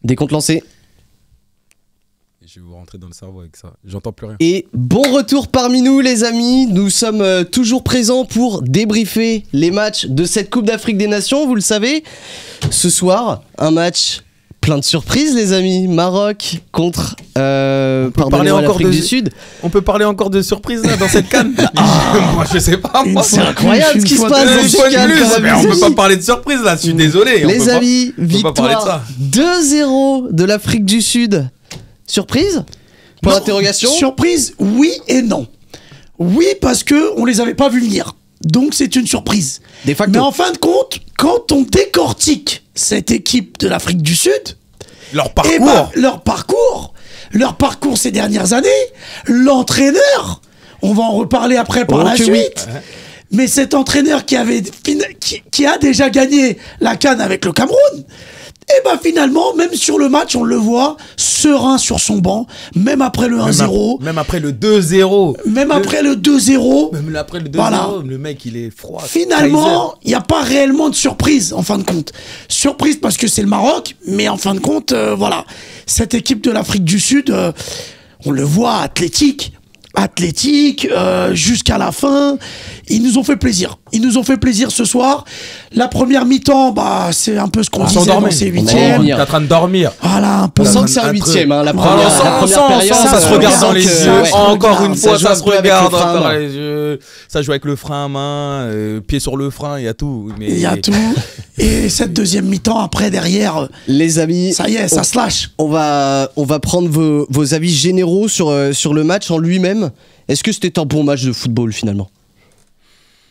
Décompte lancé. Je vais vous rentrer dans le cerveau avec ça. J'entends plus rien. Et bon retour parmi nous les amis. Nous sommes toujours présents pour débriefer les matchs de cette Coupe d'Afrique des Nations. Vous le savez, ce soir, un match plein de surprises les amis. Maroc contre l'Afrique du Sud. On peut parler encore de surprises là dans cette CAN. Moi je sais pas. C'est incroyable ce qui se passe dans cette CAN. Mais on peut pas parler de surprise là, je suis désolé. Les amis, victoire 2-0 de l'Afrique du Sud. Surprise? Pour l'interrogation? Surprise, oui et non. Oui, parce que on les avait pas vus venir. Donc c'est une surprise. De facto. Mais en fin de compte, quand on décortique cette équipe de l'Afrique du Sud, leur parcours, leur parcours ces dernières années, l'entraîneur, on va en reparler après par la suite. Oui. Mais cet entraîneur qui a déjà gagné la CAN avec le Cameroun. Et bah finalement, même sur le match, on le voit serein sur son banc, même après le 1-0. Même après le 2-0. Même après le 2-0. Même après le 2-0, voilà. Le mec il est froid. Finalement, il n'y a pas réellement de surprise en fin de compte. Surprise parce que c'est le Maroc, mais en fin de compte, voilà. Cette équipe de l'Afrique du Sud, on le voit athlétique jusqu'à la fin. Ils nous ont fait plaisir. Ils nous ont fait plaisir ce soir. La première mi-temps, bah, c'est un peu ce qu'on disait dans ces huitièmes. On est en train de dormir. Voilà, un peu. On sent que c'est un huitième, hein, la première période. Ça se regarde dans les yeux. Encore une fois, ça se regarde dans les yeux. Ça joue avec le frein à main, pied sur le frein, il y a tout. Il y a tout. Et cette deuxième mi-temps, après, derrière, les amis, ça y est, ça se lâche. On va prendre vos avis généraux sur le match en lui-même. Est-ce que c'était un bon match de football finalement?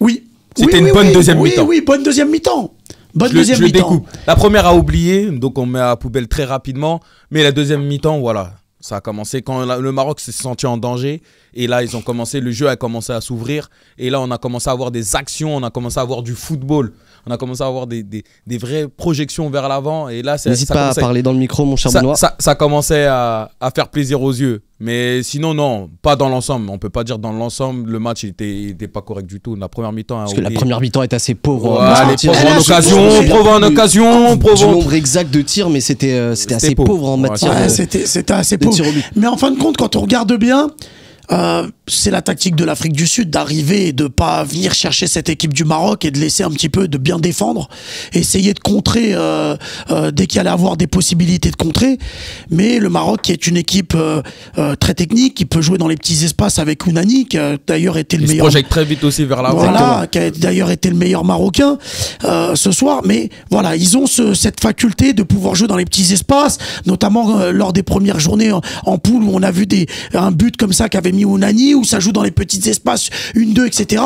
Oui. C'était une bonne deuxième mi-temps. Oui, bonne deuxième mi-temps. Je le découpe. La première a oublié, donc on met à la poubelle très rapidement. Mais la deuxième mi-temps, voilà. Ça a commencé quand le Maroc s'est senti en danger. Et là, le jeu a commencé à s'ouvrir. Et là, on a commencé à avoir des actions, on a commencé à avoir du football. On a commencé à avoir des vraies projections vers l'avant. Et là, n'hésite pas à parler dans le micro, mon cher Benoît. Ça commençait à faire plaisir aux yeux. Mais sinon, non, pas dans l'ensemble. On peut pas dire dans l'ensemble, le match était pas correct du tout. La première mi-temps. Parce que la première mi-temps est assez pauvre. Pauvre en occasion. Du nombre exact de tirs, mais c'était assez pauvre en matière. C'était assez pauvre. Mais en fin de compte, quand on regarde bien. C'est la tactique de l'Afrique du Sud d'arriver et de pas venir chercher cette équipe du Maroc et de laisser un petit peu de bien défendre, essayer de contrer dès qu'il allait avoir des possibilités de contrer. Mais le Maroc qui est une équipe très technique, qui peut jouer dans les petits espaces avec Ounani, qui a d'ailleurs été le meilleur. Il se projette très vite aussi vers l'avant. Voilà, qui a d'ailleurs été le meilleur Marocain ce soir. Mais voilà, ils ont cette faculté de pouvoir jouer dans les petits espaces, notamment lors des premières journées en poule où on a vu un but comme ça qu'avait mis Ounani, où ça joue dans les petits espaces 1-2, etc.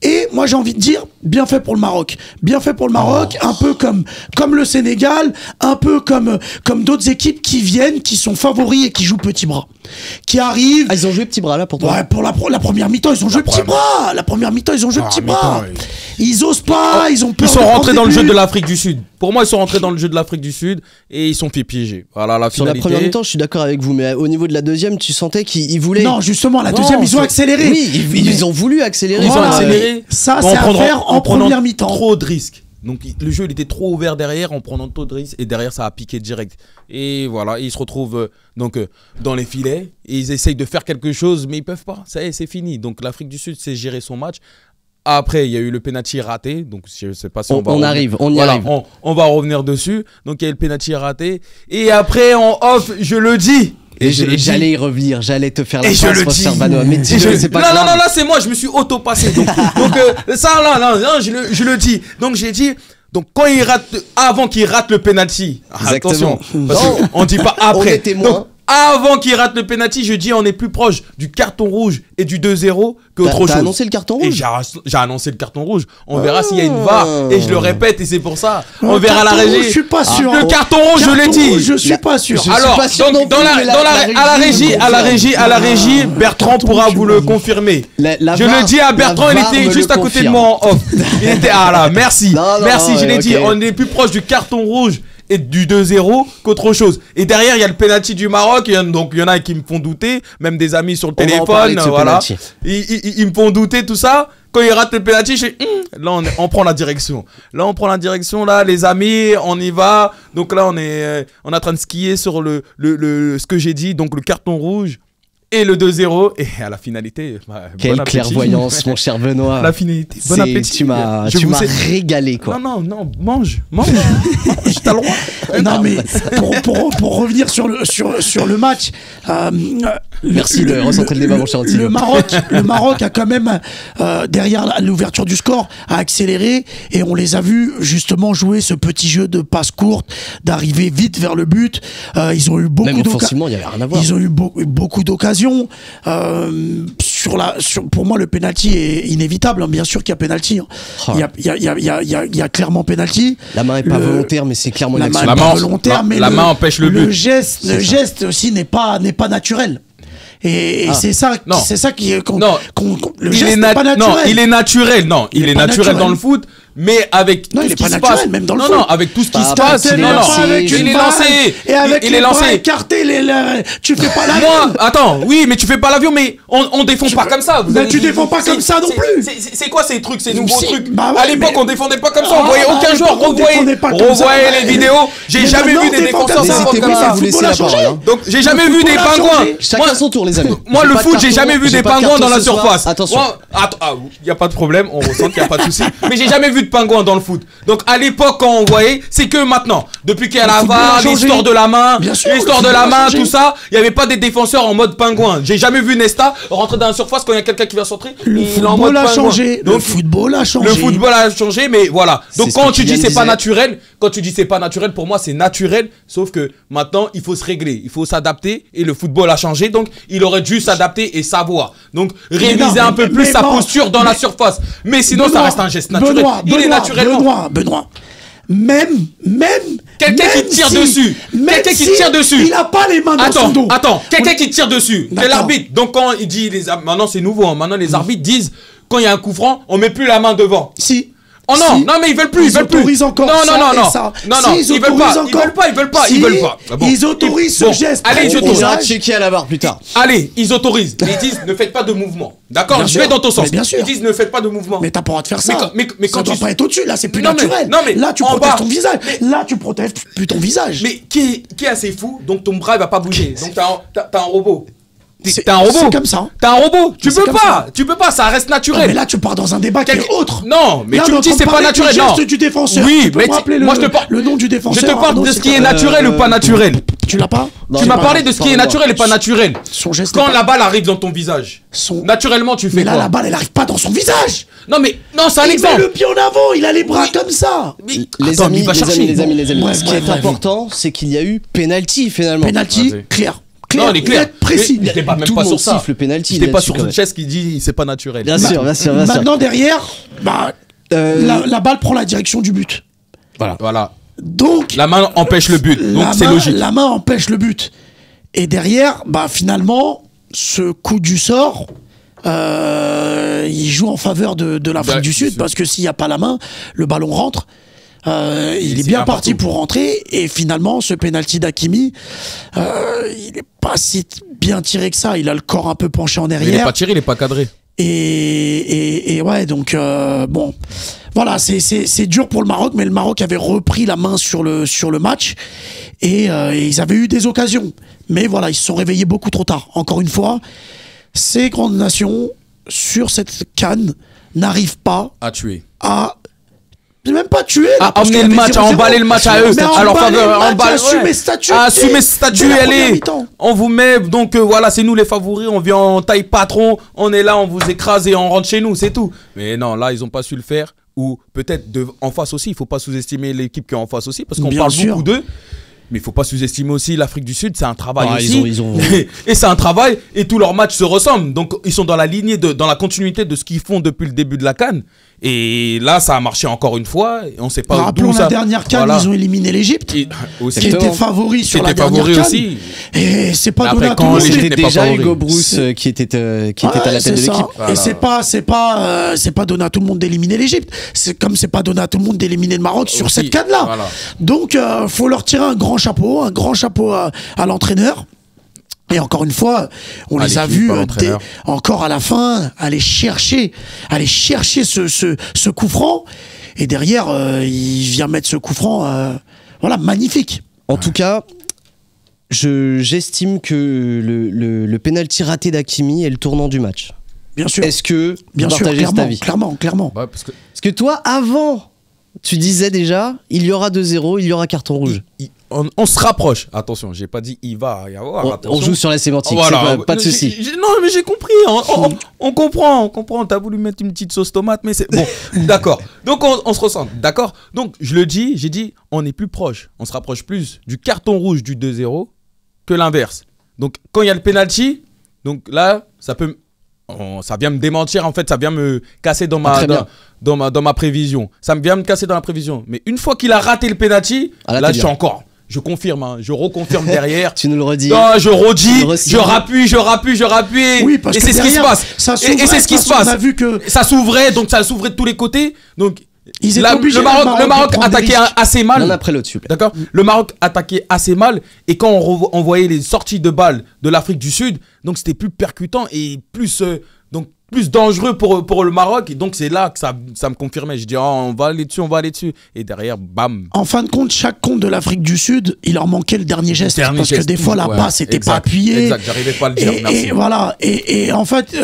Et moi j'ai envie de dire, bien fait pour le Maroc. Bien fait pour le Maroc, un peu comme le Sénégal, un peu comme d'autres équipes qui viennent, qui sont favoris et qui jouent petit bras. Qui arrivent... Ah, ils ont joué petit bras là pour toi? Ouais, pour la première mi-temps, ils ont joué petit bras. La première mi-temps, ils ont joué petit bras. Ils osent pas, ils ont peur. Ils sont rentrés dans le jeu de l'Afrique du Sud. Pour moi, ils sont rentrés dans le jeu de l'Afrique du Sud et ils sont fait piéger. Voilà la finalité. Sur la première mi-temps, je suis d'accord avec vous, mais au niveau de la deuxième, tu sentais qu'ils voulaient... Non, justement, la deuxième, ils ont accéléré. Oui, ils ont voulu accélérer. Ils ont accéléré. Ça, c'est à faire en première mi-temps. Trop de risques. Donc le jeu il était trop ouvert derrière en prenant trop de risques et derrière ça a piqué direct. Et voilà, ils se retrouvent dans les filets et ils essayent de faire quelque chose mais ils peuvent pas. Ça y est, c'est fini. Donc l'Afrique du Sud sait gérer son match. Après, il y a eu le penalty raté. Donc je sais pas si on y arrive. On va revenir dessus. Donc il y a eu le penalty raté et après en off, je le dis. Et j'allais y revenir, j'allais te faire la passe, mais c'est pas grave. Non, là c'est moi, je me suis auto-passé. Donc ça là, je le dis. Donc j'ai dit, donc quand il rate, avant qu'il rate le penalty, attention, parce qu'on dit pas après. On est témoin. Avant qu'il rate le penalty, je dis on est plus proche du carton rouge et du 2-0 qu'autre chose. T'as annoncé le carton rouge? Et j'ai annoncé le carton rouge. On verra s'il y a une VAR. Et je le répète et c'est pour ça. On verra la régie. Je suis pas sûr. Le carton rouge, je l'ai dit. Je suis pas sûr. Alors, donc à la régie, Bertrand pourra vous le confirmer. Je le dis à Bertrand, il était juste à côté de moi en off. Il était là, merci. Merci, je l'ai dit. On est plus proche du carton rouge et du 2-0 qu'autre chose. Et derrière, il y a le penalty du Maroc. Donc, il y en a qui me font douter, même des amis sur le téléphone. Voilà. Ils me font douter, tout ça. Quand il rate le penalty, je fais là, on prend la direction. Là, on prend la direction, là, les amis, on y va. Donc là, on est en train de skier sur ce que j'ai dit, donc le carton rouge. Et le 2-0, et à la finalité, quelle bon clairvoyance, mon cher Benoît. La finalité, bon appétit. Tu m'as régalé, quoi. Non, mange, t'as le droit. Non, mais pour revenir sur le match, merci de recentrer le débat, mon cher Anthony. Le Maroc a quand même, derrière l'ouverture du score, a accéléré, et on les a vus justement jouer ce petit jeu de passe courte, d'arriver vite vers le but. Ils ont eu beaucoup d'occasions. Même offensivement, il n'y avait rien à voir. Ils ont eu beaucoup d'occasions. Pour moi, le penalty est inévitable. Bien sûr qu'il y a penalty. Il y a clairement penalty. La main n'est pas volontaire, mais c'est clairement une action. La main est pas volontaire, mais la main empêche le but. Le geste aussi n'est pas naturel. Et c'est ça qui est le geste n'est pas naturel. Non, il est naturel. Non, il est naturel dans le foot. Mais avec tout ce qui se passe, même dans le foot. Non, avec tout ce qui se passe, il est lancé. Et avec les bras écartés, tu fais pas l'avion. Attends, oui, mais tu fais pas l'avion, mais on défend pas comme ça. Mais tu défends pas comme ça non plus. C'est quoi ces trucs, ces nouveaux trucs? À l'époque, on défendait pas comme ça. On voyait aucun joueur. Revoyez les vidéos. J'ai jamais vu des défenseurs comme ça. Donc, j'ai jamais vu des pingouins. Chacun son tour, les amis. Moi, le foot, j'ai jamais vu des pingouins dans la surface. Attention. Y a pas de problème, on ressent qu'il y a pas de souci. Mais j'ai jamais vu de pingouins dans le foot. Donc à l'époque quand on voyait, c'est que maintenant, depuis qu'il y a la VAR, l'histoire de la main, tout ça, il n'y avait pas des défenseurs en mode pingouin. J'ai jamais vu Nesta rentrer dans la surface quand il y a quelqu'un qui va sortir. Le football a changé. Le football a changé. Le football a changé, mais voilà. Donc quand tu dis c'est pas naturel, pour moi c'est naturel, sauf que maintenant il faut se régler, il faut s'adapter et le football a changé, donc il aurait dû s'adapter et savoir. Donc réviser un peu plus sa posture dans la surface. Mais sinon ça reste un geste naturel. Il est naturellement. Benoît. Même quelqu'un qui tire dessus. Quelqu'un qui tire dessus. Il a pas les mains dans son dos. Attends, quelqu'un qui tire dessus. C'est l'arbitre. Donc quand il dit maintenant c'est nouveau, hein. Maintenant les arbitres disent quand il y a un coup franc, on met plus la main devant. Si. Oh non, non mais ils veulent plus, ils autorisent encore non, ça non, et ça. Non, Si, ils veulent pas. Ils autorisent ce geste. Allez, ils autorisent. On ira checker à la barre plus tard. Allez, ils autorisent. Mais ils disent ne faites pas de mouvement. D'accord, je vais dans ton sens. Bien sûr. Ils disent ne faites pas de mouvement. Mais t'as pas le droit de faire ça. Mais ça doit pas être au-dessus, là c'est plus Non, naturel. non, mais là tu en protèges bas. ton visage. Là tu protèges plus ton visage. Mais qui est assez fou, donc ton bras il va pas bouger. Donc t'as un robot. T'es un robot. C'est comme ça. T'es un robot. Tu peux pas, ça reste naturel. Mais là tu pars dans un débat qui est autre. Non, mais tu me dis c'est pas naturel. Le geste du défenseur. Oui, mais moi je te parle le nom du défenseur. Je te parle de ce qui est naturel ou pas naturel. Tu l'as pas? Tu m'as parlé de ce qui est naturel et pas naturel. Son geste. Quand la balle arrive dans ton visage, naturellement tu fais quoi? Mais là la balle elle arrive pas dans son visage. Non mais non, c'est un exemple. Il met le pied en avant, il a les bras comme ça. Les amis, ce qui est important, c'est qu'il y a eu penalty finalement. Penalty clair. Non, il est clair, précis. J'étais pas même tout pas le monde sur ça. siffle le penalty. J'étais pas sur une chaise qui dit c'est pas naturel. Bien sûr. Maintenant derrière, la balle prend la direction du but. Voilà. Donc la main empêche le but. Donc c'est logique. La main empêche le but. Et derrière, finalement, ce coup du sort, il joue en faveur de l'Afrique du Sud parce que s'il n'y a pas la main, le ballon rentre. Il est bien parti pour rentrer et finalement ce penalty d'Hakimi il est pas si bien tiré que ça, il a le corps un peu penché en arrière. Il est pas tiré, il est pas cadré. Et ouais, donc bon, voilà, c'est dur pour le Maroc, mais le Maroc avait repris la main sur le match et ils avaient eu des occasions, mais voilà, ils se sont réveillés beaucoup trop tard. Encore une fois, ces grandes nations sur cette CAN n'arrivent pas à tuer, même pas tuer, à emmener le match, à emballer le match à eux, à leur faveur, assumer statut, allez, on vous met, donc voilà, c'est nous les favoris, on vient en taille patron, on est là, on vous écrase et on rentre chez nous, c'est tout. Mais non, là ils ont pas su le faire, ou peut-être en face aussi, il faut pas sous-estimer l'équipe qui est en face aussi, parce qu'on parle beaucoup d'eux. Mais il faut pas sous-estimer aussi l'Afrique du Sud, c'est un travail aussi. Et c'est un travail, et tous leurs matchs se ressemblent. Donc ils sont dans la lignée, dans la continuité de ce qu'ils font depuis le début de la CAN. Et là, ça a marché encore une fois. Et on sait pas Rappelons d'où ça. la dernière CAN, Voilà. ils ont éliminé l'Égypte, Et aussi, qui était favori sur la C'était favori dernière CAN. aussi. Et c'est pas Mais donné après, à tout le quand monde. l'Égypte C'était n'est pas déjà favori. Hugo Bruce qui était à la tête de c'est ça. l'équipe. Voilà. Et c'est pas donné à tout le monde d'éliminer l'Égypte. C'est comme c'est pas donné à tout le monde d'éliminer le Maroc sur Aussi, cette CAN-là. voilà. Donc, faut leur tirer un grand chapeau à l'entraîneur. Et encore une fois, on À les a l'équipe, vus à l'entraîneur. encore à la fin aller chercher ce coup franc. Et derrière, il vient mettre ce coup franc, voilà, magnifique. En tout cas, j'estime que le penalty raté d'Hakimi est le tournant du match. Bien sûr. Est-ce que Bien vous sûr, partagez cet clairement, avis? clairement. Ouais, parce que Parce que toi, avant, tu disais déjà, il y aura 2-0, il y aura carton rouge. on se rapproche. Attention, j'ai pas dit il va y avoir. On attention. joue sur la sémantique, Voilà. c'est pas de souci. Non, mais j'ai compris. On comprend. T'as voulu mettre une petite sauce tomate, mais c'est bon. D'accord. Donc on se ressent. D'accord. Donc j'ai dit, on est plus proche. On se rapproche plus du carton rouge du 2-0 que l'inverse. Donc quand il y a le penalty, donc là, ça vient me démentir, en fait, ça vient me casser dans ma prévision. Ça me vient me casser dans la prévision. Mais une fois qu'il a raté le penalty, Ah, là, là t'es je bien. suis encore. Je confirme, hein, je reconfirme derrière. Tu nous le redis. Non, je redis, Tu re-signes. je rappuie. Oui, parce et que c'est ce qui se derrière, passe. ça Et c'est ce qui se s'ouvrait, passe. on a vu que Ça s'ouvrait, donc ça s'ouvrait de tous les côtés. Donc ils étaient là, obligés, le Maroc de prendre des attaquait risques. assez L'un mal. après l'autre, s'il vous plaît. D'accord. Le Maroc attaquait assez mal. Et quand on voyait les sorties de balles de l'Afrique du Sud, donc c'était plus percutant et plus dangereux pour le Maroc. Et donc c'est là que ça me confirmait. Je dis, oh, on va aller dessus. Et derrière, bam. En fin de compte, chaque compte de l'Afrique du Sud, il leur manquait le dernier geste. Dernier parce geste, que des fois, la ouais, passe n'était pas exact, appuyée. exact, j'arrivais pas à le dire, merci. Et voilà. Et en fait,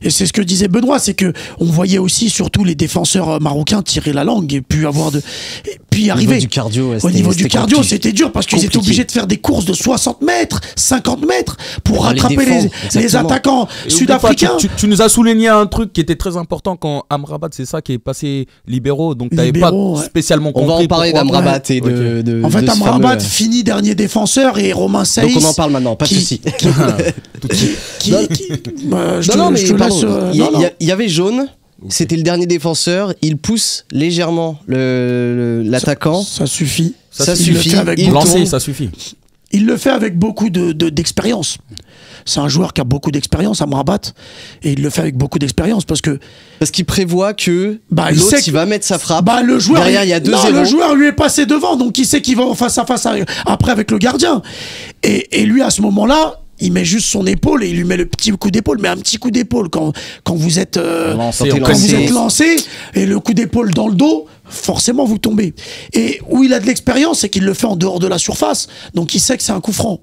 et c'est ce que disait Benoît, c'est que on voyait aussi surtout les défenseurs marocains tirer la langue et puis Au arriver. niveau du cardio, ouais, Au niveau du c'était cardio, compliqué. c'était dur parce qu'ils étaient Compliqué. obligés de faire des courses de 60 mètres, 50 mètres pour Pour les rattraper défendre, les exactement. attaquants Et oublie sud-africains. pas, tu nous as souligné un truc qui était très important quand Amrabat, c'est ça, qui est passé libéraux. Donc, tu n'avais pas Libéraux, ouais. spécialement On compris. va en parler pourquoi. d'Amrabat et de. En fait, de ce Amrabat fameux- finit dernier défenseur et Romain Saïs. Donc on en parle maintenant, pas de qui- souci. qui- Non. je Non, te mais laisse. pardon, Non, non. il y avait jaune. C'était le dernier défenseur. Il pousse légèrement l'attaquant. Ça suffit. Ça Il le suffit. fait avec Il beaucoup- Lancer, tourne. ça suffit. Il le fait avec beaucoup d'expérience. C'est un joueur qui a beaucoup d'expérience, Amrabat, et il le fait avec beaucoup d'expérience parce que Parce qu'il prévoit que Bah, il l'autre sait que- il va mettre sa frappe. le joueur, Derrière, il y a 2-0. le joueur lui est passé devant, donc il sait qu'il va en face à face après avec le gardien. Et lui, à ce moment-là, il met juste son épaule et il lui met le petit coup d'épaule, mais un petit coup d'épaule quand vous êtes Lancé, quand on quand vous connaît. êtes lancé et le coup d'épaule dans le dos, forcément vous tombez. Et où il a de l'expérience, c'est qu'il le fait en dehors de la surface, donc il sait que c'est un coup franc.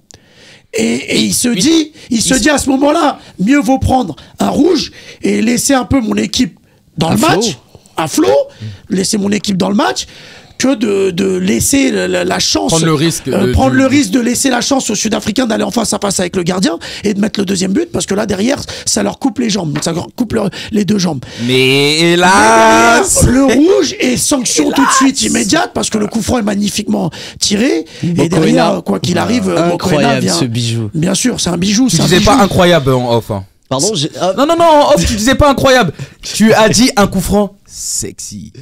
Et il se dit à ce moment-là, mieux vaut prendre un rouge et laisser un peu mon équipe dans le flot. match, à flot, laisser mon équipe dans le match, que de laisser la chance, Prendre le risque risque de laisser la chance aux Sud-Africains d'aller en face à face avec le gardien et de mettre le deuxième but, parce que là derrière, ça leur coupe les jambes, ça leur coupe les deux jambes. Mais Mais hélas, derrière, le rouge est sanction tout de suite immédiate parce que le coup franc est magnifiquement tiré et Mokoena. derrière, quoi qu'il arrive, Mokoena Incroyable vient. ce bijou. Bien sûr, c'est un bijou. tu c'est un disais bijou. pas incroyable en off. Hein. Pardon, Non, en off, tu disais pas incroyable. Tu as dit un coup franc sexy.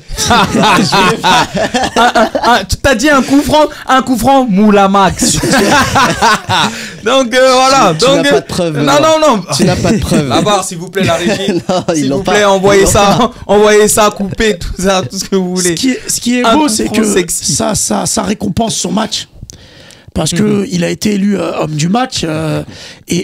Tu t'as dit un coup franc moula max. Donc voilà. Tu donc, n'as pas de preuve, Non. Tu n'as pas de preuve. À part, s'il vous plaît, la régie. Non, ils S'il l'ont vous pas. plaît, Ils envoyez l'ont ça, couper tout ça, tout ce que vous voulez. Ce qui est Un beau, coup c'est franc que sexy. ça récompense son match. Parce que il a été élu homme du match.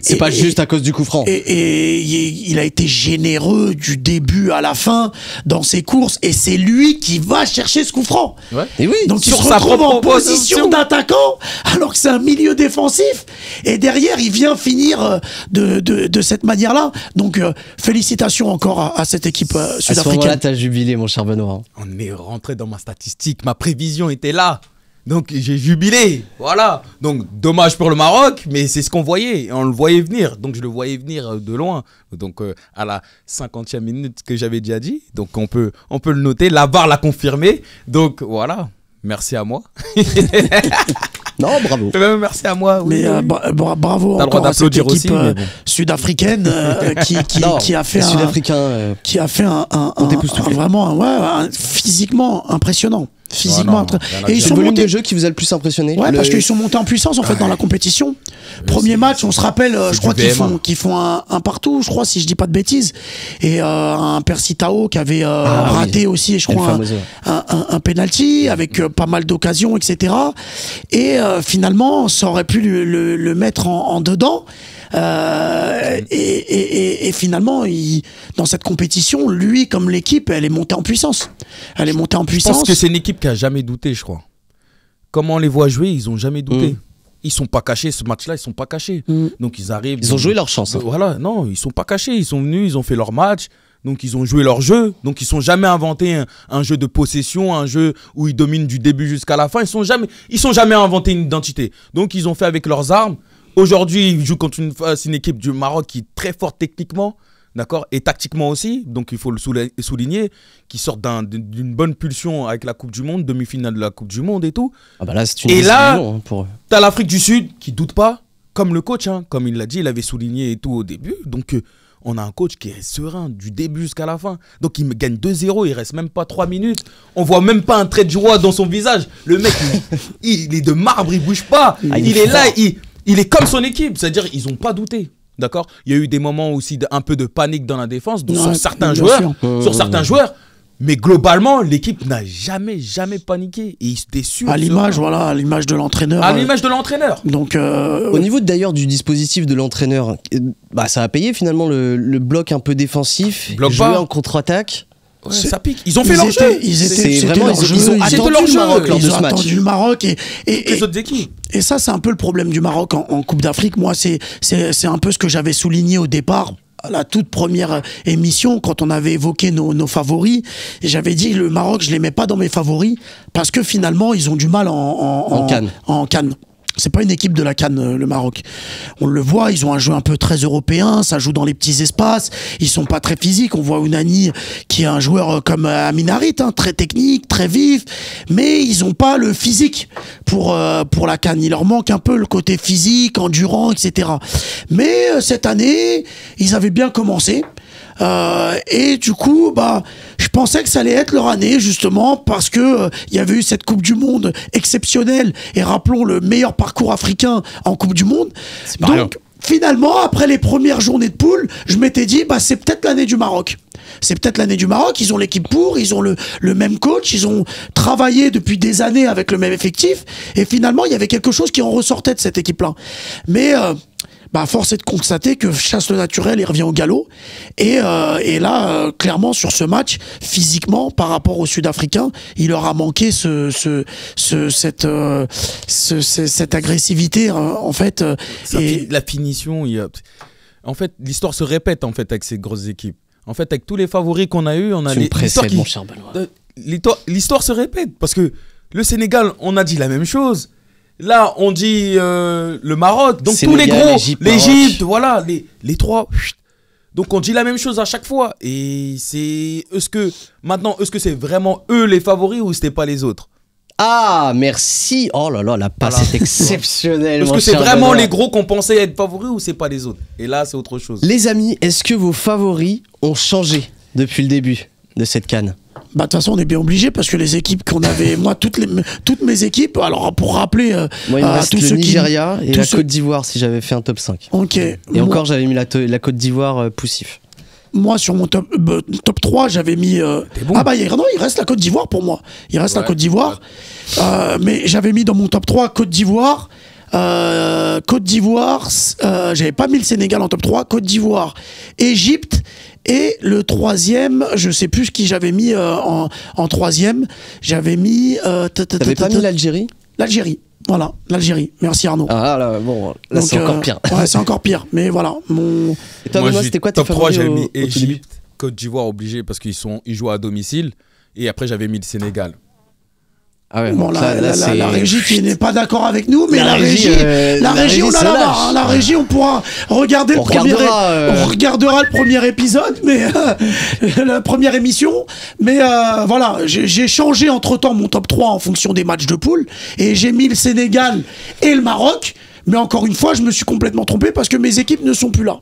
C'est pas juste à cause du coup franc. Et il a été généreux du début à la fin dans ses courses. Et c'est lui qui va chercher ce coup franc. Ouais. Et oui. Donc il Sur se sa retrouve en propre position position. d'attaquant alors que c'est un milieu défensif. Et derrière, il vient finir de cette manière-là. Donc félicitations encore à cette équipe À ce moment-là, sud-africaine. t'as jubilé, mon cher Benoît. On est rentré dans ma statistique, ma prévision était là. Donc j'ai jubilé, voilà. Donc dommage pour le Maroc, mais c'est ce qu'on voyait, on le voyait venir. Donc je le voyais venir de loin. Donc à la 50e minute que j'avais déjà dit, donc on peut le noter. La VAR l'a confirmé. Donc voilà, merci à moi. Non, bravo. Merci à moi. Oui, Mais oui. bravo T'as le droit encore à cette d'applaudir équipe aussi, mais bon. sud-africaine Non, qui a fait les un, Sud-Africains. qui a fait t'époustouflé. vraiment physiquement impressionnant. Physiquement. non, rien à Et ils dire. C'est sont le volume montés. de jeu qui vous a le plus impressionné? Ouais, Le- parce qu'ils sont montés en puissance en fait dans la compétition. Premier match, on se rappelle, c'est je crois du VMA. qu'ils font un partout, je crois, si je dis pas de bêtises. Et un Persitao qui avait raté aussi, je El crois, Famoso. un penalty avec pas mal d'occasions, etc. Et finalement, ça aurait pu le mettre en dedans. Et finalement, dans cette compétition, lui, comme l'équipe, elle est montée en puissance. Elle est montée en Je puissance. pense que c'est une équipe qui a jamais douté, je crois. Comment on les voit jouer, ils ont jamais douté. Ils sont pas cachés, ce match-là, ils sont pas cachés. Donc ils arrivent. Ils ont joué leur chance. Hein. Voilà, non, ils sont pas cachés. Ils sont venus, ils ont fait leur match. Donc ils ont joué leur jeu. Donc ils sont jamais inventé un jeu de possession, un jeu où ils dominent du début jusqu'à la fin. Ils sont jamais inventé une identité. Donc ils ont fait avec leurs armes. Aujourd'hui, ils jouent contre une équipe du Maroc qui est très forte techniquement, d'accord, et tactiquement aussi. Donc il faut le souligner, qui sort d'une bonne pulsion avec la Coupe du Monde, demi-finale de la Coupe du Monde et tout. Ah bah là, c'est une Et là, décision, hein, pour eux. T'as l'Afrique du Sud qui doute pas, comme le coach, hein, comme il l'a dit, il avait souligné et tout au début. Donc on a un coach qui est serein du début jusqu'à la fin. Donc il me gagne 2-0, il reste même pas 3 minutes. On voit même pas un trait de joie dans son visage. Le mec, il est de marbre, il bouge pas. Il est là, il est comme son équipe. C'est-à-dire ils ont pas douté. D'accord. Il y a eu des moments aussi un peu de panique dans la défense sur certains bien joueurs. Mais globalement, l'équipe n'a jamais paniqué. Et ils étaient sûrs. À l'image, voilà, à l'image de l'entraîneur. À l'image de l'entraîneur. Donc, Au niveau d'ailleurs du dispositif de l'entraîneur, bah, ça a payé finalement le bloc un peu défensif, Bloc jouer bas. en contre-attaque. Ouais, ça pique. Ils ont fait leur jeu. C'était vraiment, leur jeu. ils ont attendu leur le jeu. Maroc lors de Ils ont ce match. attendu le Maroc Les autres équipes. et ça, c'est un peu le problème du Maroc en Coupe d'Afrique. Moi, c'est un peu ce que j'avais souligné au départ. À la toute première émission, quand on avait évoqué nos favoris, et j'avais dit le Maroc, je les mets pas dans mes favoris parce que finalement, ils ont du mal en CAN. C'est pas une équipe de la CAN, le Maroc. On le voit, ils ont un jeu un peu très européen, ça joue dans les petits espaces, ils sont pas très physiques. On voit Ounani qui est un joueur comme Amin Harit, hein, très technique, très vif, mais ils ont pas le physique pour la CAN. Il leur manque un peu le côté physique, endurant, etc. Mais cette année, ils avaient bien commencé. Et du coup, bah, je pensais que ça allait être leur année, justement, parce que il y avait eu cette Coupe du Monde exceptionnelle. Et rappelons le meilleur parcours africain en Coupe du Monde. Donc, finalement, après les premières journées de poule, je m'étais dit, bah, c'est peut-être l'année du Maroc. C'est peut-être l'année du Maroc. Ils ont l'équipe pour, ils ont le même coach, ils ont travaillé depuis des années avec le même effectif. Et finalement, il y avait quelque chose qui en ressortait de cette équipe-là. Mais bah, force est de constater que chasse le naturel, il revient au galop. Et là, clairement, sur ce match, physiquement, par rapport aux Sud-Africains, il leur a manqué cette agressivité, en fait. La finition, en fait, l'histoire se répète en fait avec ces grosses équipes. En fait, avec tous les favoris qu'on a eu, on a précèdes, mon cher Benoît. L'histoire se répète parce que le Sénégal, on a dit la même chose. Là, on dit le Maroc. Donc Sénégal, tous les gros, l'Égypte, voilà, les trois. Donc on dit la même chose à chaque fois. Et est-ce que c'est vraiment eux les favoris ou c'était pas les autres? Ah, merci. Oh là là, la passe est exceptionnelle. Est-ce mon que c'est cher vraiment Benoît. les gros qu'on pensait être favoris ou c'est pas les autres? Et là, c'est autre chose. Les amis, est-ce que vos favoris ont changé depuis le début de cette CAN? Bah, de toute façon, on est bien obligé parce que les équipes qu'on avait, moi, toutes mes équipes, alors pour rappeler Moi, il me à reste tous le ceux Nigeria et tous la ceux- Côte d'Ivoire si j'avais fait un top 5. Ok. Et Moi- encore, j'avais mis la Côte d'Ivoire poussif. Moi, sur mon top 3, j'avais mis. bon. Ah, bah, non, il reste la Côte d'Ivoire pour moi. Il reste la Ouais. Côte d'Ivoire. Mais j'avais mis dans mon top 3 Côte d'Ivoire. J'avais pas mis le Sénégal en top 3. Côte d'Ivoire, Égypte. Et le troisième, je sais plus qui j'avais mis en troisième. J'avais mis. T'avais pas mis l'Algérie? L'Algérie. Voilà, l'Algérie. Merci Arnaud. Ah là, bon, là Donc, c'est encore pire. Ouais, c'est encore pire. Mais voilà, mon. Et toi, Benoît, c'était quoi tes top 3, favoris j'avais au mis tout début? Égypte, Côte d'Ivoire obligé parce qu'ils jouent à domicile. Et après, j'avais mis le Sénégal. Ah ouais, Bon, donc la c'est- régie qui n'est pas d'accord avec nous, mais la régie, la régie on a se la lâche. barre. Hein. La régie, on pourra regarder On regardera, le premier épisode, mais la première émission. Mais voilà, j'ai changé entre-temps mon top 3 en fonction des matchs de poule, et j'ai mis le Sénégal et le Maroc. Mais encore une fois, je me suis complètement trompé parce que mes équipes ne sont plus là.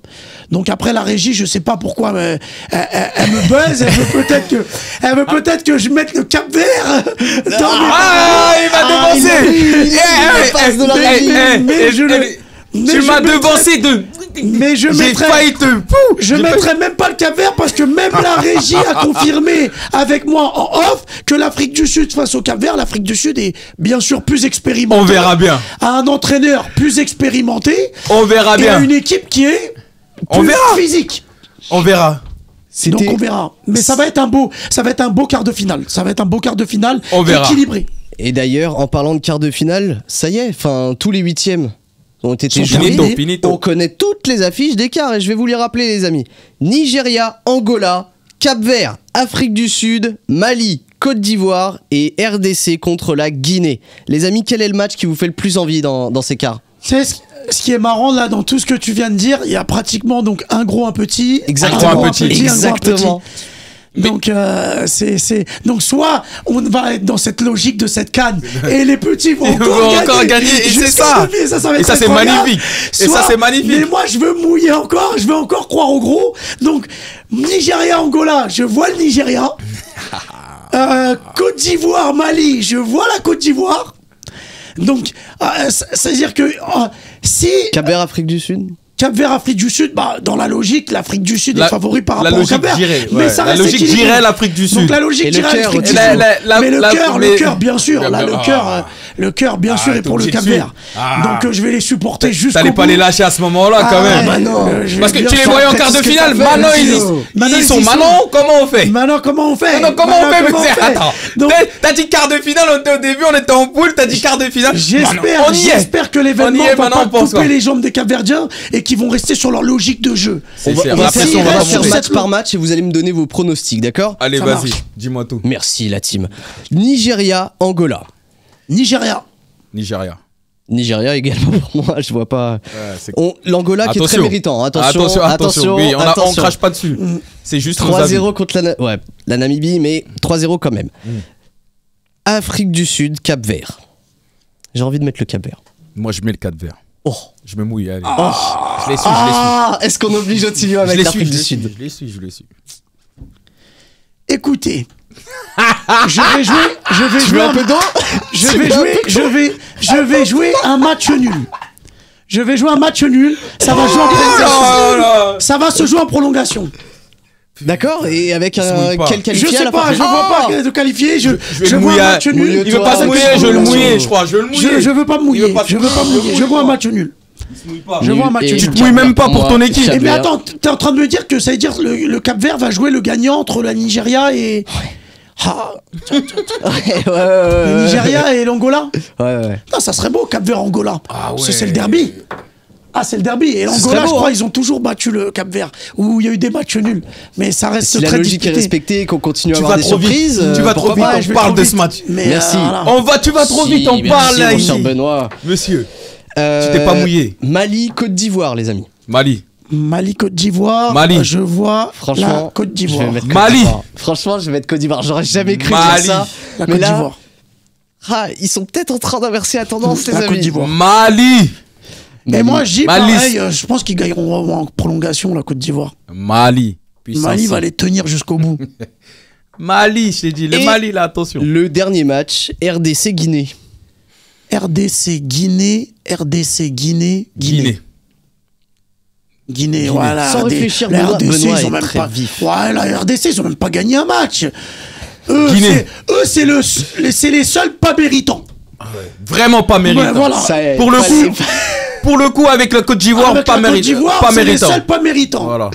Donc après la régie, je sais pas pourquoi, mais elle me buzz. Elle veut peut-être que je mette le Cap-Vert dans mes... Ah, il m'a devancé. passe de la régie. Tu m'as devancé de. Mais je J'ai mettrais... failli te. Je mettrai même pas le Cap-Vert parce que même la régie a confirmé avec moi en off que l'Afrique du Sud face au Cap-Vert, l'Afrique du Sud est bien sûr plus expérimentée. On verra bien. A un entraîneur plus expérimenté. On verra Et a bien. une équipe qui est On plus verra. physique. On verra. Donc on verra. Mais ça va être un beau quart de finale. Ça va être un beau quart de finale On verra. équilibré. Et d'ailleurs, en parlant de quart de finale, ça y est, enfin tous les huitièmes ont été Sont joués. terminés. Finito. On connaît toutes les affiches des quarts et je vais vous les rappeler les amis. Nigeria, Angola, Cap-Vert, Afrique du Sud, Mali, Côte d'Ivoire et RDC contre la Guinée. Les amis, quel est le match qui vous fait le plus envie dans ces quarts? C'est ce qui est marrant là dans tout ce que tu viens de dire, il y a pratiquement donc un gros, un petit. Exactement. Un gros, un petit. petit, un gros, un petit. Exactement. Donc donc soit on va être dans cette logique de cette canne et les petits vont Ils vont encore gagner, et c'est ça. va Et être ça, c'est incroyable. magnifique. Et ça, Soit- c'est magnifique. Mais moi je veux mouiller encore, je veux encore croire au gros. Donc Nigeria Angola, je vois le Nigeria. Côte d'Ivoire Mali, je vois la Côte d'Ivoire. Donc c'est-à-dire que si Cap-Vert, Afrique du Sud. Cap-Vert, Afrique du Sud, bah, dans la logique, l'Afrique du Sud est favori par rapport au Cap-Vert. Mais ça la reste logique équilibré. dirait l'Afrique du Sud. Donc la logique Et le dirait cœur l'Afrique du aussi. Sud. Mais le mais- cœur, bien sûr. Là, le cœur, bien sûr, est pour le t'es obligé Cap-Vert. dessus. Ah. Donc je vais les supporter jusqu'au T'allais bout. pas les lâcher à ce moment-là quand même. bah non. Parce que tu les voyais en quart de finale. Maintenant, ils sont. Maintenant, comment on fait? Maintenant, comment on fait? Non, comment on fait, Maintenant, mais attends. Donc, T'as dit quart de finale, on était au début, on était en poule, t'as dit quart de finale. On y est. j'espère que l'événement On y est, va maintenant, pas on pense couper quoi. les jambes des Capverdiens et qu'ils vont rester sur leur logique de jeu. C'est- On va c'est- faire, après, si, on va reste pas sur monter. match par match et vous allez me donner vos pronostics, d'accord? Allez, Ça vas-y, marche. dis-moi tout. Merci la team. Nigeria, Angola. Nigeria. Nigeria. Nigeria également pour moi, je vois pas. Ouais, c'est- L'Angola qui est très Attention. méritant. Attention. Oui, on attention. crache pas dessus. C'est juste nos avis. 3-0 contre la Namibie, mais 3-0 quand même. Afrique du Sud, Cap-Vert. J'ai envie de mettre le Cap-Vert. Moi, je mets le 4 vert. Oh. Je me mouille, allez. Oh. Je les suis, Ah, est-ce qu'on oblige Otilio je avec les suis. l'Afrique du Sud? Je les suis. Écoutez, je vais Tu veux jouer un peu d'eau? je vais jouer un match nul. Je vais jouer un match nul. Ça va jouer en prolongation. Ça va se jouer en prolongation. D'accord, et avec se mouille pas. quel Je qualifié à sais la pas, fin? je vois pas de qualifier. Je vais vois mouiller un à- match nul. Il veut pas se mouiller, je veux le mouiller, je crois. Je veux le mouiller. Je veux pas me Il veut mouiller. pas se Je veux pas me mouiller. mouiller. Je vois un match nul. Je vois un match Et nul. Tu te mouilles même pas pour ton équipe. Eh mais attends, t'es en train de me dire que ça veut dire le Cap-Vert va jouer le gagnant entre la Nigeria et... Ah, Ouais. le Nigeria et l'Angola. Ouais. Non, ça serait beau, Cap-Vert-Angola. Ah ouais. C'est le derby. Ah, c'est le derby. Et l'Angola, serait beau, je crois, hein. ils ont toujours battu le Cap-Vert. Où il y a eu des matchs nuls. Mais ça reste Si la très logique est disputé. respectée et qu'on continue à Tu avoir vas des trop vite. surprises, Tu vas trop pourquoi vite. pas? On je vais parle trop de vite. ce match. Mais, Merci. voilà. Tu vas trop Si, vite, on merci, parle là mon cher ici. Benoît. Monsieur, tu t'es pas mouillé. Mali, Côte d'Ivoire, les amis. Mali. Mali, Côte d'Ivoire. Mali. Je vois Franchement, la Côte je vais d'Ivoire. mettre Côte Mali. d'Ivoire. Franchement, je vais mettre Côte d'Ivoire. J'aurais jamais cru Mali. dire ça. La Mais Côte là, d'Ivoire. ils sont peut-être en train d'inverser la tendance, les La amis. Côte d'Ivoire. Mali. Et moi, je dis Mali. pareil, je pense qu'ils gagneront en prolongation, la Côte d'Ivoire. Mali. Puissance. Mali va les tenir jusqu'au bout. Mali, je t'ai dit. Le Et- Mali, là, attention. Le dernier match, RDC-Guinée. RDC, Guinée, RDC, Guinée, Guinée. Guinée, voilà. Sans réfléchir, la Benoît RDC, est ils ont même très pas. vif. Ouais, la RDC, ils ont même pas gagné un match. Guinée. C'est les seuls pas méritants. Vraiment pas méritant. Ouais, voilà. Ça est, Pour le pas- coup, pour le coup, avec la Côte d'Ivoire, Avec pas la Côte méritant. d'Ivoire, Pas c'est les méritant. seuls pas méritants. Voilà.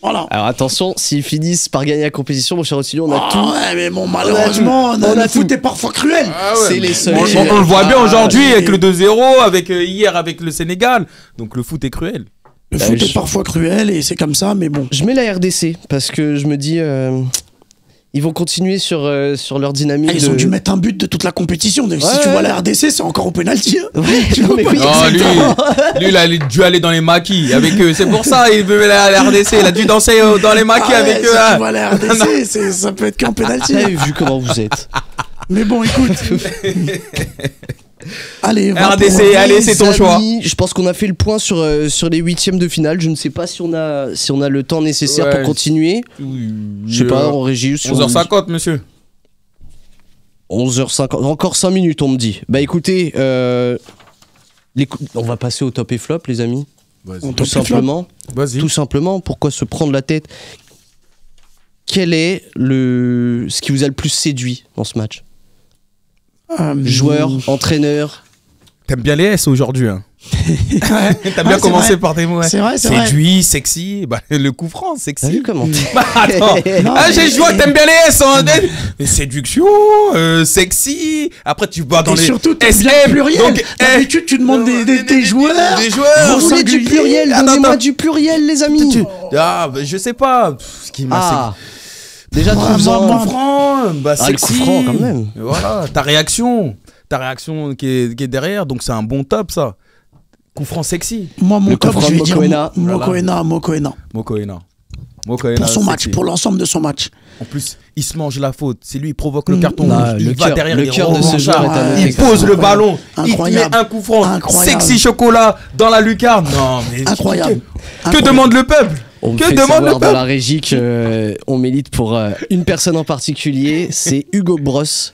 Voilà. Alors attention, s'ils finissent par gagner la compétition, mon cher Otilio, on a Ah tout. ouais, mais bon, malheureusement, On a le foot tout. est parfois cruel. C'est les seuls. On le voit bien aujourd'hui et- avec le 2-0, avec hier avec le Sénégal. Donc le foot est cruel. Le foot est parfois cruel et c'est comme ça, mais bon. Je mets la RDC parce que je me dis, Ils vont continuer sur leur dynamique. Ils ont dû mettre un but de toute la compétition. Si tu vois la RDC, c'est encore au pénalty. Ouais, non, mais oui, Non, exactement. lui, il a dû aller dans les maquis avec eux. C'est pour ça il veut la RDC. Il a dû danser dans les maquis avec eux. Si hein. tu vois la RDC, ça peut être qu'en pénalty. Vous avez vu comment vous êtes. Mais bon, écoute. Allez, RDC, allez, c'est ton Les choix. amis, je pense qu'on a fait le point sur les huitièmes de finale. Je ne sais pas si on a le temps nécessaire Ouais. pour continuer. Je sais pas, en régie. Si 11h50, monsieur. 11h50. Encore 5 minutes, on me dit. Bah écoutez, on va passer au top et flop, les amis. Vas-y. Tout simplement. Vas-y. Tout simplement. Pourquoi se prendre la tête? Quel est ce qui vous a le plus séduit dans ce match? Joueur, entraîneur. T'aimes bien les S aujourd'hui. Hein. T'as bien c'est commencé vrai. par tes mots. C'est vrai, c'est vrai. Séduit, sexy. Bah, le coup franc, T'as sexy. vu comment Bah, attends. Non, J'ai joué, t'aimes bien les S. Hein. Séduction, sexy. Après, tu vas dans Et les surtout, t'aimes bien SM. le pluriel. Donc, D'habitude, tu demandes des joueurs. Des joueurs. Vous voulez du singulier. pluriel? Attends, Donnez-moi attends. du pluriel, les amis. Ah, bah, je sais pas. Ce qui m'a Ah, déjà Ouais, trouve-en moi, un. coup franc, bah, Ah, le coup sexy. franc, quand même. Voilà, ta réaction qui est derrière, donc c'est un bon top ça. Coup franc sexy. Moi, mon Le top, coup je franc vais de dire Mokoena. Mokoena. Mokoena. Pour son match, pour l'ensemble de son match. En plus, il se mange la faute. C'est lui qui provoque le carton Non, rouge. le Il va cœur- derrière le il cœur de ce remonte joueur ça. est à noter. Il pose le Incroyable. ballon. Il te Incroyable. met un coup franc. Incroyable. Sexy chocolat dans la lucarne. Non, mais Incroyable. Que Incroyable. demande le peuple? On me Que fait demande savoir le dans peuple? la régie qu'on milite pour une personne en particulier, c'est Hugo Bross,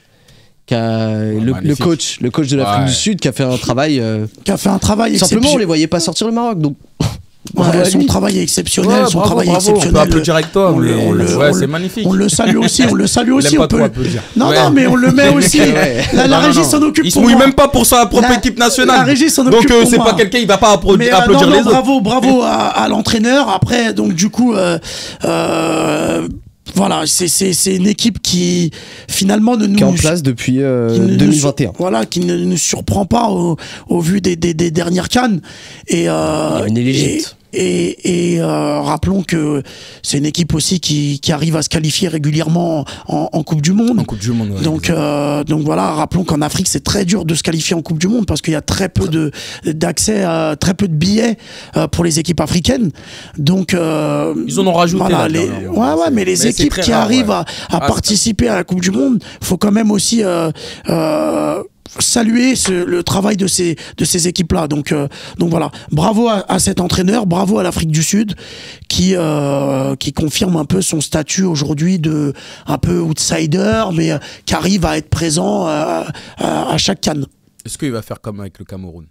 le magnifique. coach de l'Afrique Ouais. du Sud, qui a fait un travail. Qui a fait un travail Simplement, on les exceptionnel. voyait pas sortir le Maroc, donc. Ouais, bravo à son lui. travail est exceptionnel, Ouais, son bravo, travail est bravo. On peut exceptionnel. applaudir avec toi. On le- mais- on le- Ouais, on c'est le- magnifique. On le salue aussi, on le salue Il aussi. aime pas On peut... trop applaudir. Non, Ouais. non, mais on le met aussi. Ouais. La Non, régie non. s'en occupe. Il se pour mouille moi. même pas pour sa propre La- équipe nationale. la régie s'en Donc occupe pour c'est moi. pas quelqu'un, il va pas Mais applaudir non, les non, autres. bravo à l'entraîneur. Après, donc du coup, voilà, c'est une équipe qui finalement ne nous Qui est en place depuis qui ne nous 2021. voilà, qui ne nous surprend pas au vu des dernières CAN. Et une l'Égypte. Et rappelons que c'est une équipe aussi qui arrive à se qualifier régulièrement en Coupe du Monde. En Coupe du Monde. Ouais, Donc voilà, rappelons qu'en Afrique c'est très dur de se qualifier en Coupe du Monde parce qu'il y a très peu d'accès, très peu de billets pour les équipes africaines. Donc Ils en ont rajouté, Voilà, là, dernièrement. mais les Mais c'est équipes très qui rare, arrivent ouais. à participer à la Coupe du Monde, faut quand même aussi saluer le travail de ces équipes-là. Donc voilà, bravo à cet entraîneur, bravo à l'Afrique du Sud qui confirme un peu son statut aujourd'hui de un peu outsider, mais qui arrive à être présent à chaque CAN. Est-ce qu'il va faire comme avec le Cameroun?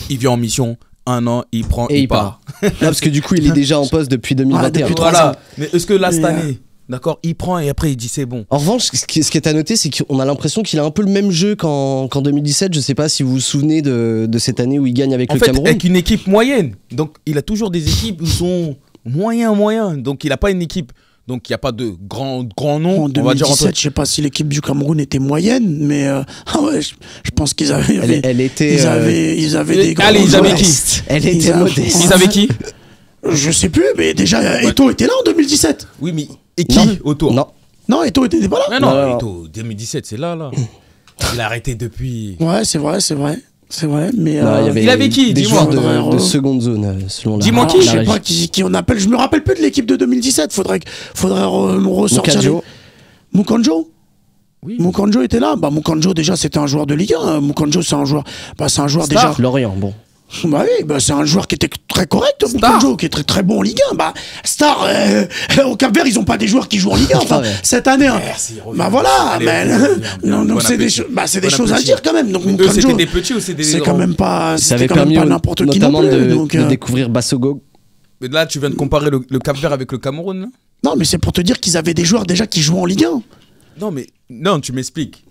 Il vient en mission, 1 an, il prend, Et il il part. part. Non, parce que du coup, il est déjà en poste depuis 2021. depuis 3 ans. Voilà. Mais est-ce que là, cette Mais, année, d'accord, il prend et après il dit c'est bon? En revanche, ce qui est à noter, c'est qu'on a l'impression qu'il a un peu le même jeu qu'en 2017. Je sais pas si vous vous souvenez de cette année où il gagne avec En le fait, Cameroun. avec une équipe moyenne. Donc, il a toujours des équipes où ils sont moyens. Donc, il n'a pas une équipe. Donc, il n'y a pas de grand nom. En On va dire 2017, je sais pas si l'équipe du Cameroun était moyenne, mais ah ouais, je pense qu'ils avaient, Elle était. ils avaient des grands Allez, ils avaient joueurs. qui? Elle Ils était avaient- modeste. Ils avaient qui? Je sais plus, mais déjà Eto'o était là en 2017. Oui, mais et qui Non. autour? Non. Non, Eto'o était pas là. Mais non, Non. Eto'o, 2017, c'est là. Il a arrêté depuis. Ouais, c'est vrai. Mais Non, y avait il avait qui? Des Dis-moi. joueurs de seconde zone, selon la. Dis-moi alors, qui? je sais la pas régie. qui on appelle. Je me rappelle plus de l'équipe de 2017. Faudrait me ressortir. Mukanjo. Mukanjo. Oui. Mukanjo était là. Bah Mukanjo déjà c'était un joueur de Ligue 1. Mukanjo c'est un joueur. Bah c'est un joueur Star. déjà. Lorient, bon. Bah oui, bah c'est un joueur qui était très correct, Mukanjo, qui est très très bon en Ligue 1. Bah Star, au Cap-Vert ils ont pas des joueurs qui jouent en Ligue 1. Enfin Ouais. cette année. Hein. Merci, reviens. Bah voilà. Allez, Mais reviens. donc Bon c'est des appétit. c'est des Bon choses à appétit. dire quand même. Donc Eux, Mukanjo, c'était des petits ou c'était des c'est grands? quand même pas. Ça C'était avait quand même permis pas n'importe qui non notamment plus. de Donc, découvrir Bassogo. Mais là, tu viens de comparer le Cap-Vert avec le Cameroun, là? non, mais c'est pour te dire qu'ils avaient des joueurs déjà qui jouent en Ligue 1. Non, tu m'expliques.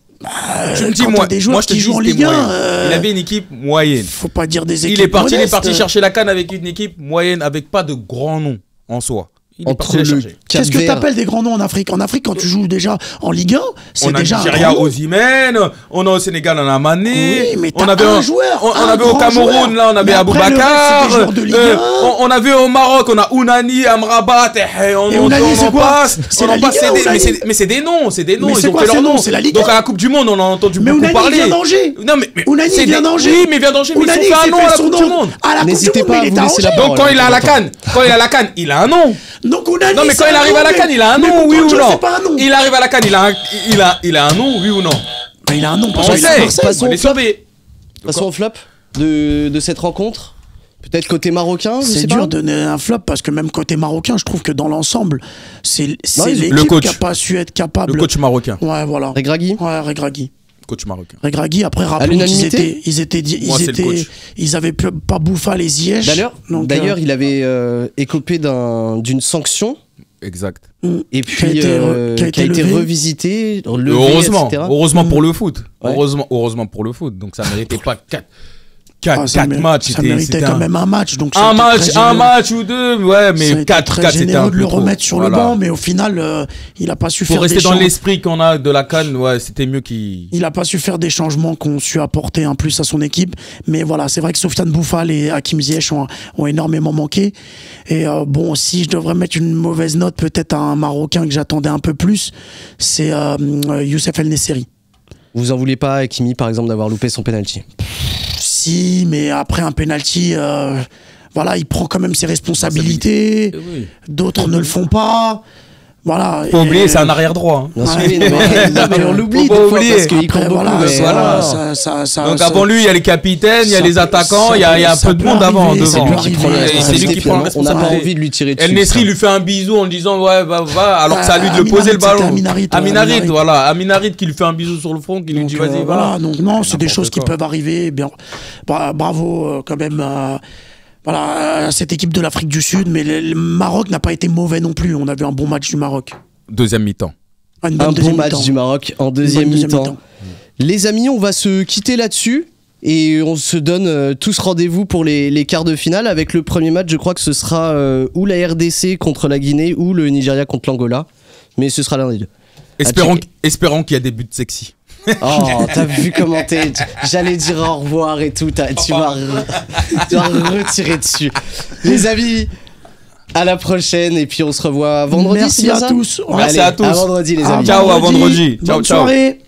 Tu me dis, quand moi, t'as des joueurs moi je te qui dis, jouent en c'était Ligue 1, moyen. Il avait une équipe moyenne. Faut pas dire des équipes. Il est parti modestes. chercher la CAN avec une équipe moyenne, avec pas de grands noms en soi. Il est entre parti les le chercher. Cap Qu'est-ce que Vert. t'appelles des grands noms en Afrique? En Afrique, quand tu joues déjà en Ligue 1, c'est On a déjà un Nigeria, grand nom. Osimhen, on a au Sénégal, on a Mané, Oui, mais on t'as avait un joueur, on un avait au grand Cameroun, joueur. là, on avait Mais après, le reste, Aboubacar, c'est des joueurs de Ligue 1. on avait au Maroc, on a Ounani, Amrabat, et on Ounani, c'est en quoi? passe, C'est on la en passe, Ligue 1, mais Ounani. c'est des noms, Mais ils c'est ont quoi fait ces leur noms? nom. C'est la Ligue Donc 1. à la Coupe du Monde, on en a entendu Mais beaucoup Ounani, parler. il vient d'Angers. Non, mais Ounani, c'est il vient des- d'Angers. Oui, mais il vient d'Angers, mais Ounani, il s'est fait s'est un nom fait à la son Coupe du nom Monde. à la Coupe N'hésitez du Monde, pas à mais il vous est à laisser la Angers. parole. Donc quand il est à la CAN, il a un nom. Donc Ounani, Non, mais c'est quand il un arrive nom, à la mais- CAN, il a un mais nom, oui ou Bokonjo, non? c'est pas un nom. Il arrive à la CAN, il a un nom, oui ou non? Mais il a un nom On parce qu'il est à sait, Marseille. Passons on au est flop. sauvé. Passons au flop de cette rencontre. Peut-être côté marocain, je C'est sais dur pas. de donner un flop parce que même côté marocain, je trouve que dans l'ensemble, c'est Le l'équipe coach. qui n'a pas su être capable. Le coach marocain. Ouais, voilà. Regragui. Ouais, Regragui. Coach marocain. Regragui, après, rappelons qu'ils l'unanimité étaient, Moi, c'est le coach. ils avaient pas Bouffal et Ziyech. D'ailleurs, il avait écopé d'une sanction Exact. et puis qui a été levé. revisité, levé, Heureusement, etc. heureusement pour le foot. Ouais. Heureusement pour le foot. Donc ça méritait pas 4 Ça matchs. Ça méritait quand même un match. Donc un ça a été très généreux. match ou deux, ouais, Ça a mais été 4 très c'était généreux un de peu le trop. remettre sur le Voilà. banc, mais au final, il a pas su Pour faire rester des dans changements. l'esprit qu'on a de la CAN, ouais, c'était mieux qu'il. Il a pas su faire des changements qu'on su apporter un plus à son équipe. Mais voilà, c'est vrai que Sofiane Bouffal et Hakim Ziyech ont énormément manqué. Et bon, si je devrais mettre une mauvaise note peut-être à un Marocain que j'attendais un peu plus, c'est Youssef El Nesseri. Vous en voulez pas, Hakimi, par exemple, d'avoir loupé son penalty? Si, mais après un penalty, voilà, il prend quand même ses responsabilités. Oui. D'autres ne le font pas. Voilà. Faut Et- oublier, c'est un arrière droit. Bien sûr, Ouais. oui, non, mais on l'oublie Faut des pas fois oublier. parce qu'il Après, compte beaucoup. voilà, Mais voilà. ça- Donc avant lui, il y a les capitaines, il y a ça les peut- attaquants, ça il y a un ça peu de peut monde avant, arriver, ça devant. peut qui prend la arriver. Et c'est lui responsabilité, qui prend la finalement. On n'a pas responsabilité. envie de lui tirer dessus. El Nesri ça. lui fait un bisou en lui disant ouais va alors que c'est à lui de le Aminarit, poser le ballon. c'était Aminarit, Aminarit, voilà, Aminarit qui lui fait un bisou sur le front, qui lui Donc, dit vas-y voilà, voilà. donc non, c'est des N'importe choses qui quoi. peuvent arriver. Bien, bravo quand même voilà, à cette équipe de l'Afrique du Sud, mais le Maroc n'a pas été mauvais non plus. On a vu un bon match du Maroc. Deuxième mi-temps. Une bonne Un bon deuxième match mi-temps. du Maroc en Une deuxième bonne deuxième mi-temps. mi-temps. Les amis, on va se quitter là-dessus. Et on se donne tous rendez-vous pour les quarts de finale. Avec le premier match, je crois que ce sera ou la RDC contre la Guinée ou le Nigeria contre l'Angola. Mais ce sera l'un des deux. Espérons qu'il y a des buts sexy. Oh, t'as vu comment t'es. J'allais dire au revoir et tout. Tu m'as retiré dessus. Les amis, à la prochaine. Et puis on se revoit vendredi. Merci c'est bien à ça tous. Merci Allez, à tous. À vendredi, les amis. Ciao, à vendredi. Ciao, Bonne ciao. soirée.